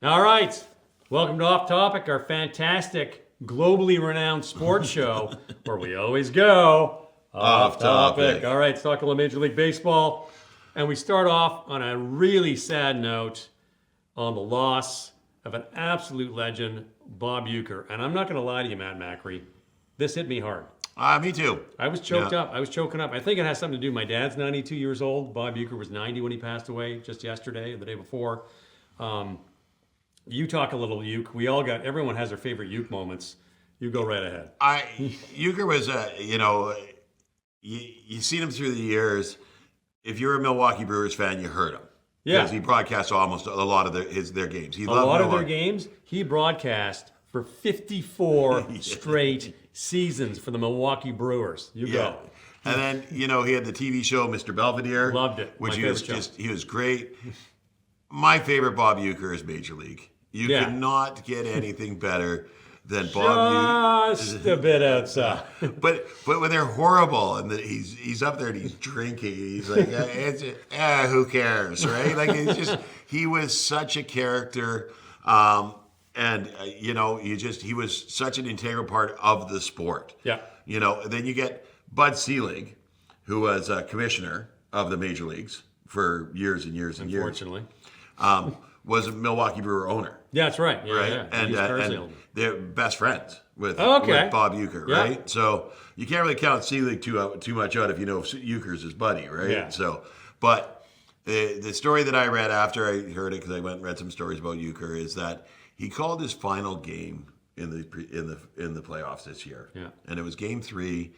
All right. Welcome to Off Topic, our fantastic, globally renowned sports show where we always go Off topic. All right, let's talk a little Major League Baseball. And we start off on a really sad note on the loss of an absolute legend, Bob Uecker. And I'm not going to lie to you, Matt Macri. This hit me hard. Me too. I was choked up. I was choking up. I think it has something to do. My dad's 92 years old. Bob Uecker was 90 when he passed away just yesterday or the day before. You talk a little Uke. Everyone has their favorite Uke moments. You go right ahead. Uecker was, you've seen him through the years. If you're a Milwaukee Brewers fan, you heard him. Yeah. Because he broadcasts almost a lot of their games. A lot of their games, he broadcast for 54 straight seasons for the Milwaukee Brewers. You go. And then, he had the TV show, Mr. Belvedere. Loved it. Which he was great. My favorite Bob Uecker is Major League. You could not get anything better than Bob Uecker. Just a bit outside. But when they're horrible and he's up there and he's drinking, he's like, who cares, right? Like he was such a character. He was such an integral part of the sport. Yeah. Then you get Bud Selig, who was a commissioner of the major leagues for years and years and years. Unfortunately. Was a Milwaukee Brewer owner. Yeah, that's right. Yeah, right? Yeah. And they're best friends with Bob Uecker, right? So you can't really count Selig too much out if you know Uecker's his buddy, right? Yeah. So, but the story that I read after I heard it, because I went and read some stories about Uecker, is that he called his final game in the playoffs this year. Yeah. And it was Game 3,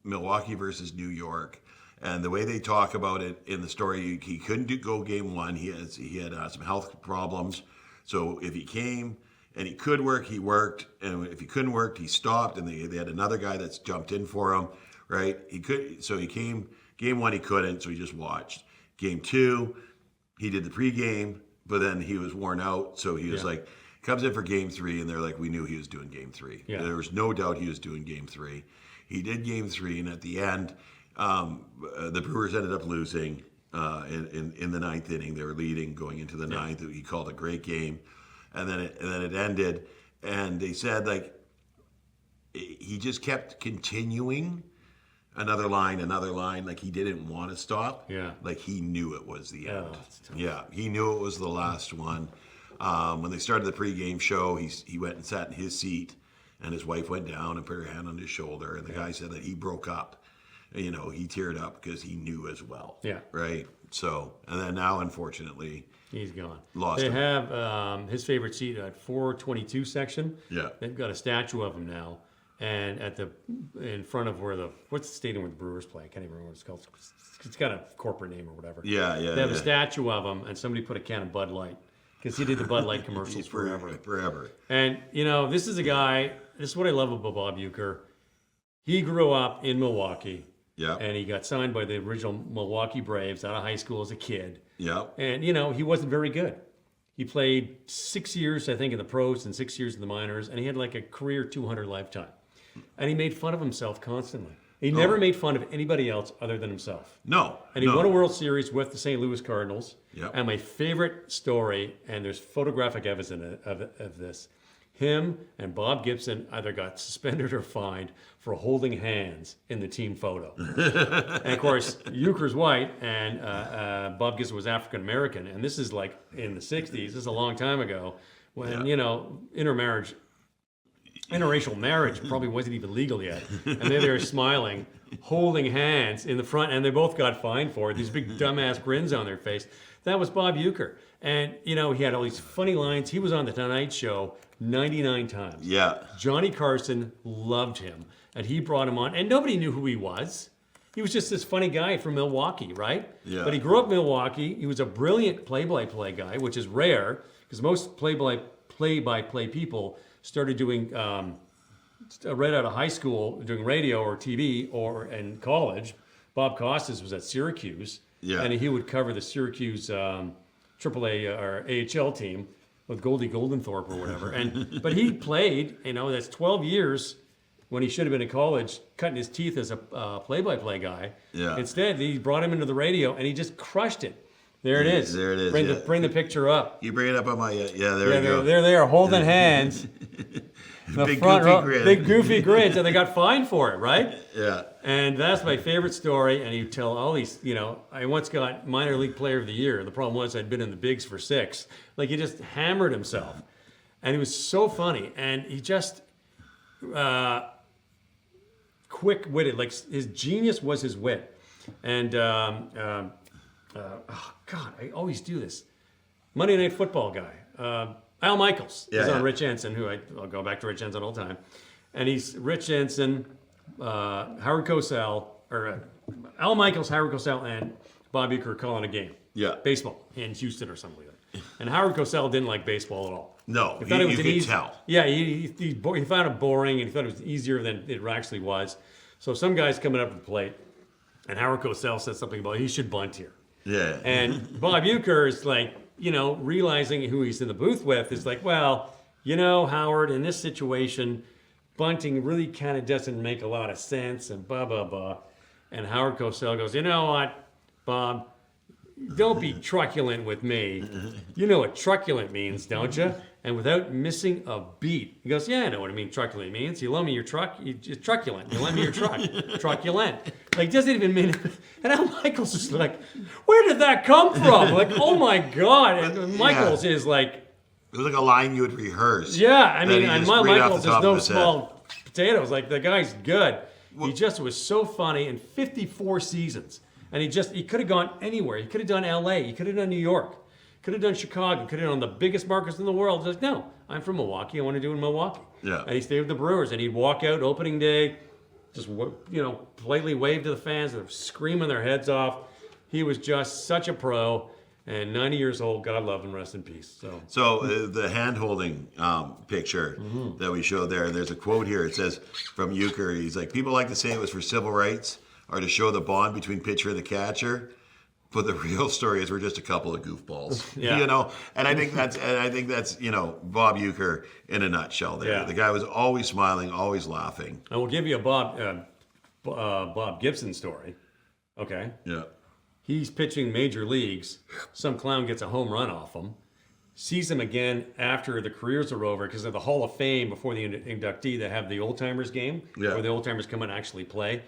Milwaukee versus New York. And the way they talk about it in the story, he couldn't go Game 1. He had some health problems. So if he came and he could work, he worked. And if he couldn't work, he stopped. And they had another guy that's jumped in for him, right? He came Game 1, he couldn't, so he just watched. Game 2, he did the pregame, but then he was worn out. So he was comes in for Game 3, and they're like, we knew he was doing Game 3. Yeah. There was no doubt he was doing Game 3. He did Game 3, and at the end, the Brewers ended up losing in the ninth inning. They were leading going into the ninth. He called a great game, and then it ended. And they said he just kept continuing another line, like he didn't want to stop. Yeah, like he knew it was the end. Yeah, he knew it was the last one. When they started the pregame show, he went and sat in his seat, and his wife went down and put her hand on his shoulder, and the guy said that he broke up. He teared up because he knew as well. Yeah. Right? So, and then now, unfortunately, he's gone. Lost him. They have his favorite seat at 422 section. Yeah. They've got a statue of him now. And in front of what's the stadium where the Brewers play? I can't even remember what it's called. It's got a corporate name or whatever. Yeah. They have a statue of him, and somebody put a can of Bud Light. Because he did the Bud Light commercials forever. And, this is a guy, this is what I love about Bob Uecker. He grew up in Milwaukee. Yeah. And he got signed by the original Milwaukee Braves out of high school as a kid. Yeah. And, he wasn't very good. He played 6 years, I think, in the pros and 6 years in the minors, and he had like a career 200 lifetime. And he made fun of himself constantly. He never made fun of anybody else other than himself. No. And he won a World Series with the St. Louis Cardinals. Yep. And my favorite story, and there's photographic evidence of this, him and Bob Gibson either got suspended or fined for holding hands in the team photo. And of course, Uecker's white, and Bob Gibson was African American. And this is like in the 60s. This is a long time ago when, interracial marriage probably wasn't even legal yet. And then they were smiling, holding hands in the front, and they both got fined for it. These big dumbass grins on their face. That was Bob Uecker. And, he had all these funny lines. He was on The Tonight Show 99 times. Yeah. Johnny Carson loved him, and he brought him on, and nobody knew who he was. He was just this funny guy from Milwaukee, right? Yeah. But he grew up in Milwaukee. He was a brilliant play-by-play guy, which is rare, because most play-by-play people started doing, right out of high school, doing radio or TV or in college. Bob Costas was at Syracuse, and he would cover the Syracuse AAA or AHL team with Goldie Goldenthorpe or whatever. But he played, that's 12 years when he should have been in college, cutting his teeth as a play-by-play guy. Yeah. Instead, he brought him into the radio, and he just crushed it. There it is. There it is. Bring the picture up. You bring it up on my there we go. They're there holding hands. The big front goofy row, grin. big goofy grins, and they got fined for it, right? Yeah. And that's my favorite story. And you tell all these, I once got minor league player of the year. The problem was I'd been in the bigs for 6. Like he just hammered himself, and he was so funny, and he just quick-witted. Like his genius was his wit, and oh God, I always do this. Monday Night Football guy. Al Michaels is on Rich Ensign, who I'll go back to Rich Ensign all the time. And he's Rich Ensign, Howard Cosell, or Al Michaels, Howard Cosell, and Bob Uecker calling a game. Yeah. Baseball in Houston or something like that. And Howard Cosell didn't like baseball at all. No, he thought it was you could tell. Yeah, he found it boring, and he thought it was easier than it actually was. So some guy's coming up to the plate, and Howard Cosell said something about he should bunt here. Yeah. And Bob Uecker is like, realizing who he's in the booth with is like, well, Howard, in this situation, bunting really kind of doesn't make a lot of sense and blah, blah, blah. And Howard Cosell goes, you know what, Bob, don't be truculent with me. You know what truculent means, don't you? And without missing a beat, he goes, yeah, I know what I mean truculent means. You loan me your truck, you're truculent. You lend me your truck, truculent. Like, doesn't even mean it. And Al Michaels is like, where did that come from? Like, oh my God. And Michaels is like. It was like a line you would rehearse. Yeah, I mean, and Michaels is no head. small potatoes. Like, the guy's good. He just was so funny in 54 seasons. And he could have gone anywhere. He could have done LA. He could have done New York. Could have done Chicago. Could have done the biggest markets in the world. He's like, no, I'm from Milwaukee. I want to do it in Milwaukee. Yeah. And he stayed with the Brewers. And he'd walk out opening day, just politely wave to the fans. They're screaming their heads off. He was just such a pro. And 90 years old. God love him. Rest in peace. So the hand-holding picture that we showed there's a quote here. It says from Uecker, he's like, people like to say it was for civil rights or to show the bond between pitcher and the catcher. But the real story is we're just a couple of goofballs, And I think that's Bob Uecker in a nutshell. There, the guy was always smiling, always laughing. I will give you a Bob Gibson story. Okay. Yeah. He's pitching major leagues. Some clown gets a home run off him. Sees him again after the careers are over because of the Hall of Fame before the inductee. They have the old timers game where the old timers come and actually play.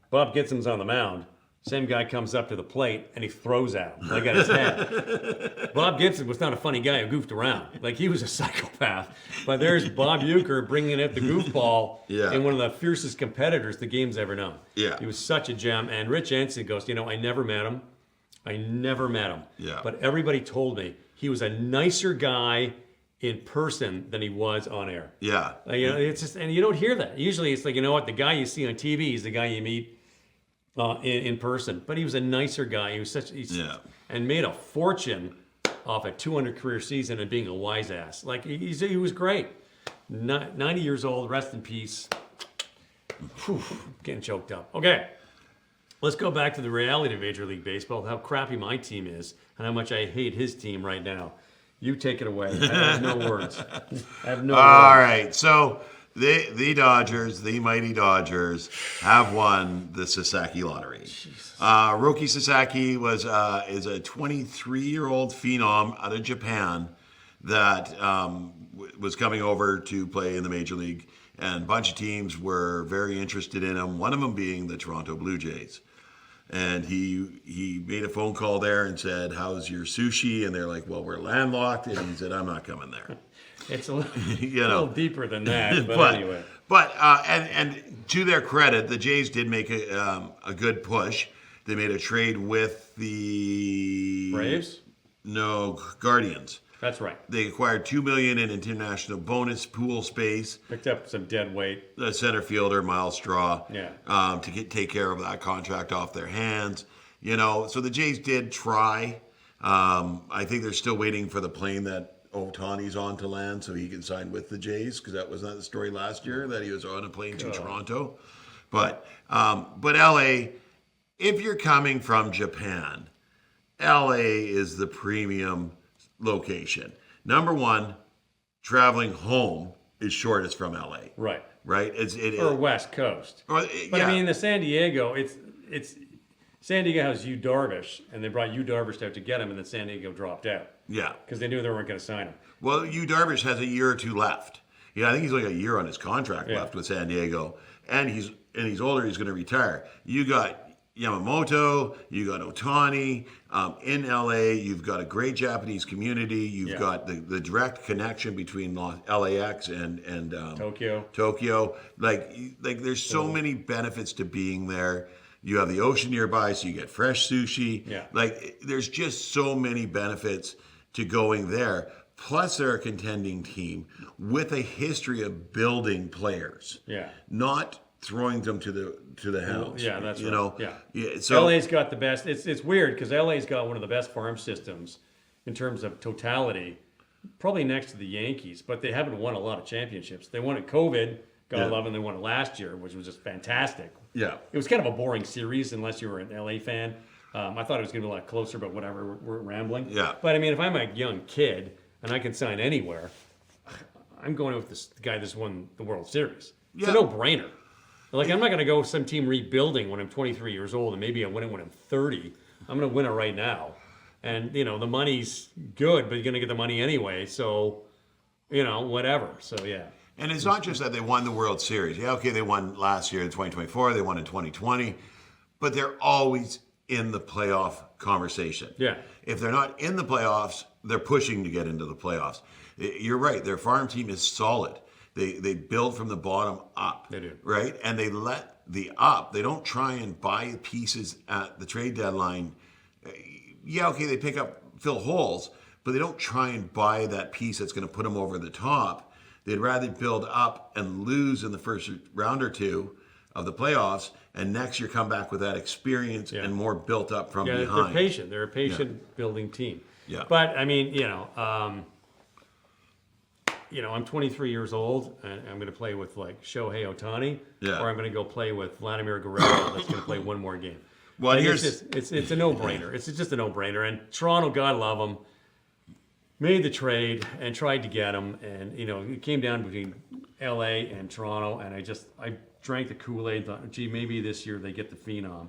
Bob Gibson's on the mound. Same guy comes up to the plate and he throws at him, like at his head. Bob Gibson was not a funny guy who goofed around. Like, he was a psychopath. But there's Bob Uecker bringing up the goofball in one of the fiercest competitors the game's ever known. Yeah. He was such a gem. And Rich Ensign goes, I never met him. Yeah. But everybody told me he was a nicer guy in person than he was on air. Yeah. It's just, and you don't hear that. Usually it's like, the guy you see on TV is the guy you meet in person, but he was a nicer guy. He was and made a fortune off a 200 career season and being a wise ass. Like, he was great. 90 years old, rest in peace. Whew, getting choked up. Okay, let's go back to the reality of Major League Baseball. How crappy my team is, and how much I hate his team right now. You take it away. I have no words. All right, so. The Dodgers, the mighty Dodgers, have won the Sasaki lottery. Roki Sasaki is a 23-year-old phenom out of Japan that was coming over to play in the Major League, and a bunch of teams were very interested in him, one of them being the Toronto Blue Jays. And he made a phone call there and said, how's your sushi? And they're like, well, we're landlocked. And he said, I'm not coming there. It's a little deeper than that, but anyway. But and to their credit, the Jays did make a good push. They made a trade with the Braves? No, Guardians. That's right. They acquired $2 million in international bonus pool space. Picked up some dead weight. The center fielder, Miles Straw. Yeah. To take care of that contract off their hands. So the Jays did try. I think they're still waiting for the plane that Ohtani's on to land so he can sign with the Jays, because that was not the story last year that he was on a plane to Toronto. But LA, if you're coming from Japan, LA is the premium location. Number one, traveling home is shortest from LA. Right. Right. Or West Coast. But I mean, the San Diego, it's San Diego has Yu Darvish, and they brought Yu Darvish out to get him, and then San Diego dropped out. Yeah. Because they knew they weren't going to sign him. Well, Yu Darvish has a year or two left. I think he's like a year on his contract left with San Diego, and he's older. He's going to retire. You got Yamamoto, you got Ohtani. In LA, you've got a great Japanese community. You've got the direct connection between LAX and Tokyo. Like there's so many benefits to being there. You have the ocean nearby, so you get fresh sushi. Yeah. Like there's just so many benefits to going there. Plus, they're a contending team with a history of building players. Yeah. Not throwing them to the hounds. Yeah, that's right. So LA's got the best. It's weird because LA's got one of the best farm systems in terms of totality, probably next to the Yankees, but they haven't won a lot of championships. They won it COVID, God love, and they won it last year, which was just fantastic. Yeah. It was kind of a boring series unless you were an LA fan. I thought it was going to be a lot closer, but whatever, we're rambling. Yeah. But I mean, if I'm a young kid and I can sign anywhere, I'm going with this guy that's won the World Series. It's a no-brainer. Like, I'm not going to go some team rebuilding when I'm 23 years old and maybe I win it when I'm 30. I'm going to win it right now. And, the money's good, but you're going to get the money anyway. So, whatever. So, yeah. And it's not just that they won the World Series. Yeah, okay, they won last year in 2024. They won in 2020. But they're always in the playoff conversation. Yeah. If they're not in the playoffs, they're pushing to get into the playoffs. You're right. Their farm team is solid. They build from the bottom up. They do. Right? And they let they don't try and buy pieces at the trade deadline. Yeah, okay, they pick up, fill holes, but they don't try and buy that piece that's going to put them over the top. They'd rather build up and lose in the first round or two of the playoffs, and next year come back with that experience and more built up from behind. They're patient. They're a patient building team. Yeah. But, I mean, I'm 23 years old, and I'm going to play with, like, Shohei Ohtani, or I'm going to go play with Vladimir Guerrero that's going to play one more game. Well, it's a no-brainer. It's just a no-brainer. And Toronto, God love them, made the trade and tried to get him. And, it came down between L.A. and Toronto, and I drank the Kool-Aid, thought, gee, maybe this year they get the phenom.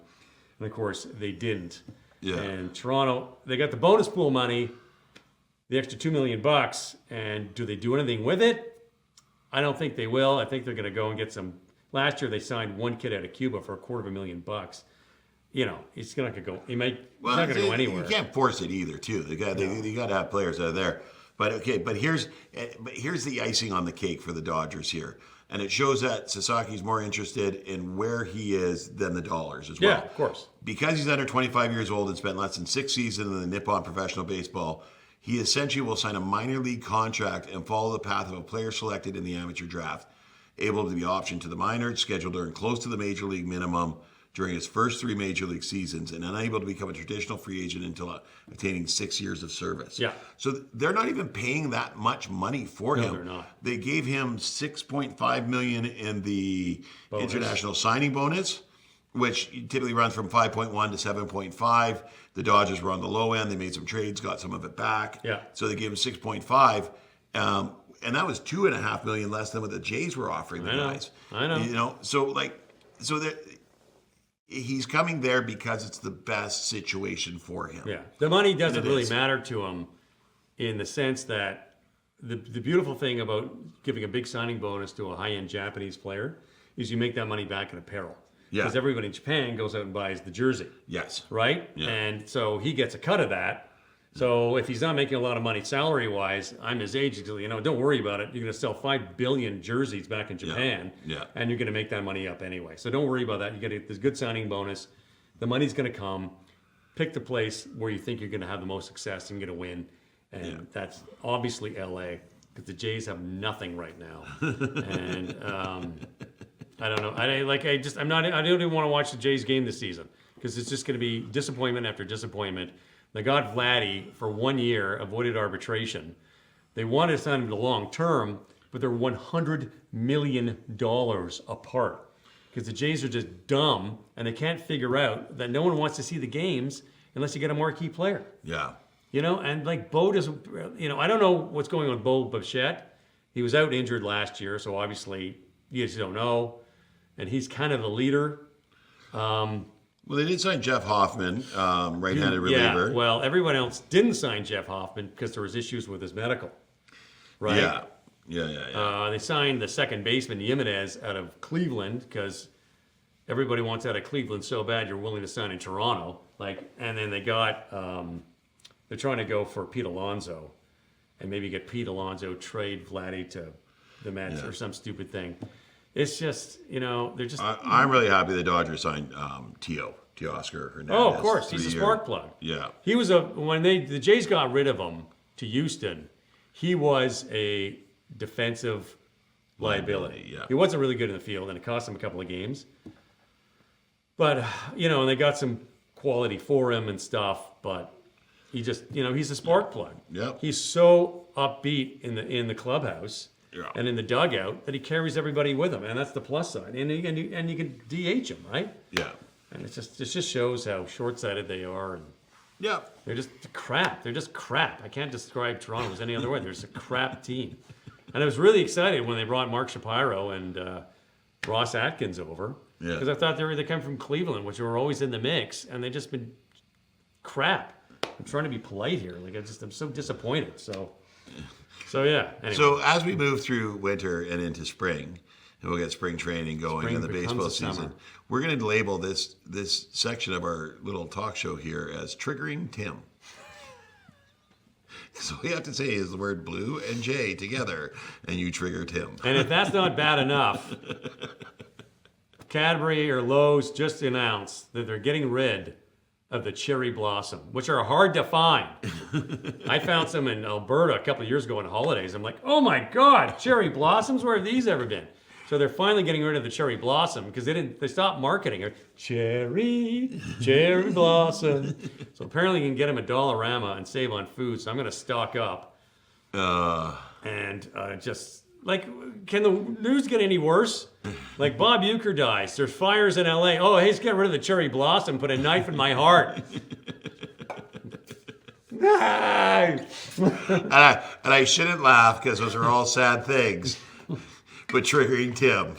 And, of course, they didn't. Yeah. And Toronto, they got the bonus pool money, the extra $2 million, and do they do anything with it? I don't think they will. I think they're going to go and get some. Last year they signed one kid out of Cuba for $250,000. He's not going to go. He's not going to go anywhere. You can't force it either, too. You got to have players out of there. But here's the icing on the cake for the Dodgers here. And it shows that Sasaki's more interested in where he is than the dollars as well. Yeah, of course. Because he's under 25 years old and spent less than 6 seasons in the Nippon professional baseball, he essentially will sign a minor league contract and follow the path of a player selected in the amateur draft, able to be optioned to the minors, scheduled to earn close to the major league minimum during his first 3 major league seasons, and unable to become a traditional free agent until attaining 6 years of service. Yeah. So they're not even paying that much money for him. They're not. They gave him $6.5 million in the international signing bonus, which typically runs from 5.1 to 7.5. The Dodgers were on the low end. They made some trades, got some of it back. Yeah. So they gave him 6.5. And that was $2.5 million less than what the Jays were offering the guys. I know. So he's coming there because it's the best situation for him. Yeah. The money doesn't really matter to him in the sense that the beautiful thing about giving a big signing bonus to a high-end Japanese player is you make that money back in apparel. Yeah. Because everybody in Japan goes out and buys the jersey. Yes. Right? Yeah. And so he gets a cut of that. So if he's not making a lot of money salary-wise, I'm his agent. Don't worry about it. You're going to sell 5 billion jerseys back in Japan. Yeah. And you're going to make that money up anyway. So don't worry about that. You get this good signing bonus. The money's going to come. Pick the place where you think you're going to have the most success and going to win. And that's obviously L.A. because the Jays have nothing right now. And I don't know. I don't even want to watch the Jays game this season because it's just going to be disappointment after disappointment. They got Vladdy for 1 year, avoided arbitration. They wanted to sign him to long term, but they're $100 million apart because the Jays are just dumb and they can't figure out that no one wants to see the games unless you get a marquee player. Yeah. And like Bo doesn't, I don't know what's going on with Bo Bichette. He was out injured last year, so obviously you just don't know. And he's kind of the leader. Well, they did sign Jeff Hoffman, right-handed reliever. Yeah, well, everyone else didn't sign Jeff Hoffman because there was issues with his medical, right? Yeah. They signed the second baseman, Jimenez, out of Cleveland because everybody wants out of Cleveland so bad you're willing to sign in Toronto. And then they got, they're trying to go for Pete Alonso and maybe get Pete Alonso, trade Vladdy to the Mets or some stupid thing. It's just, they're just... I'm really happy the Dodgers signed Teoscar Hernandez. Oh, of course. He's a spark plug. Yeah. He was when the Jays got rid of him to Houston, he was a defensive liability. Yeah. He wasn't really good in the field, and it cost him a couple of games. But, and they got some quality for him and stuff, but he just, he's a spark plug. Yeah. He's so upbeat in the clubhouse. Yeah. And in the dugout, that he carries everybody with him, and that's the plus side. And you can DH him, right? Yeah. And it just shows how short-sighted they are. And Yeah. they're just crap. They're just crap. I can't describe Toronto as any other way. They're just a crap team. And I was really excited when they brought Mark Shapiro and Ross Atkins over. Yeah. Because I thought they come from Cleveland, which were always in the mix, and they just been crap. I'm trying to be polite here. I'm so disappointed. So yeah. Anyway. So as we move through winter and into spring, and we'll get spring training going in the baseball season, summer. we're going to label this section of our little talk show here as Triggering Tim. So all you have to say is the word blue and J together, and you trigger Tim. And if that's not bad enough, Cadbury or Lowe's just announced that they're getting rid of the cherry blossom, which are hard to find. I found some in Alberta a couple of years ago on holidays. I'm like, oh my God, cherry blossoms? Where have these ever been? So they're finally getting rid of the cherry blossom because they stopped marketing it. Cherry blossom. So apparently you can get them at Dollarama and save on food. So I'm going to stock up. And can the news get any worse? Like Bob Uecker dies. There's fires in LA. Oh, hey, let's get rid of the cherry blossom. Put a knife in my heart. and I shouldn't laugh because those are all sad things. But triggering Tim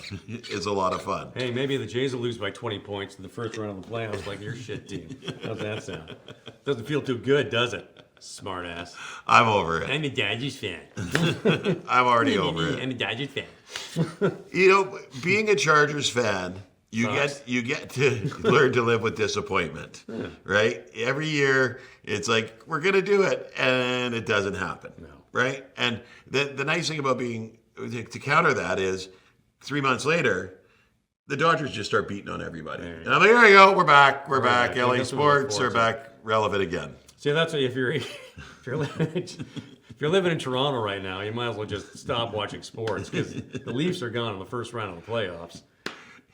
is a lot of fun. Hey, maybe the Jays will lose by 20 points in the first round of the playoffs like your shit team. How's that sound? Doesn't feel too good, does it? Smart ass. I'm over it. I'm a Dodgers fan. I'm already over it. I'm a Dodgers fan. Being a Chargers fan, you get to learn to live with disappointment, right? Every year, it's like we're gonna do it, and it doesn't happen, right? And the nice thing about to counter that is 3 months later, the Dodgers just start beating on everybody, and I'm like, there you go, we're back. LA sports are back relevant again. See, that's what if you're living in Toronto right now, you might as well just stop watching sports because the Leafs are gone in the first round of the playoffs.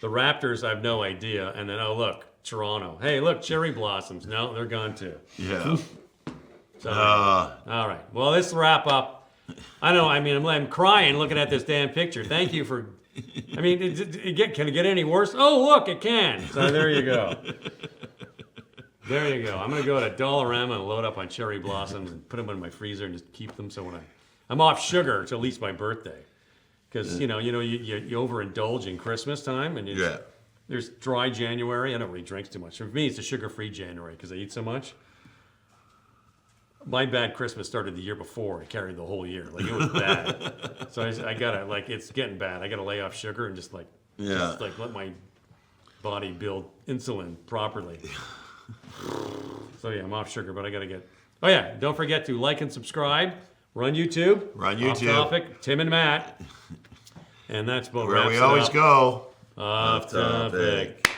The Raptors, I have no idea. And then, oh, look, Toronto. Hey, look, cherry blossoms. No, they're gone too. Yeah. So, all right. Well, let's wrap up. I know. I mean, I'm crying looking at this damn picture. Thank you for. I mean, can it get any worse? Oh, look, it can. So there you go. There you go. I'm going to go to Dollarama and load up on cherry blossoms and put them in my freezer and just keep them so when I'm off sugar until at least my birthday. Because, you overindulge in Christmas time and there's dry January. I don't really drink too much. For me, it's a sugar-free January because I eat so much. My bad Christmas started the year before. I carried the whole year. Like, it was bad. So I got to, it's getting bad. I got to lay off sugar and just let my body build insulin properly. So yeah, I'm off sugar, but I gotta get. Oh yeah, don't forget to like and subscribe. Run YouTube. Off topic. Tim and Matt. And that's what where we always go. Off topic.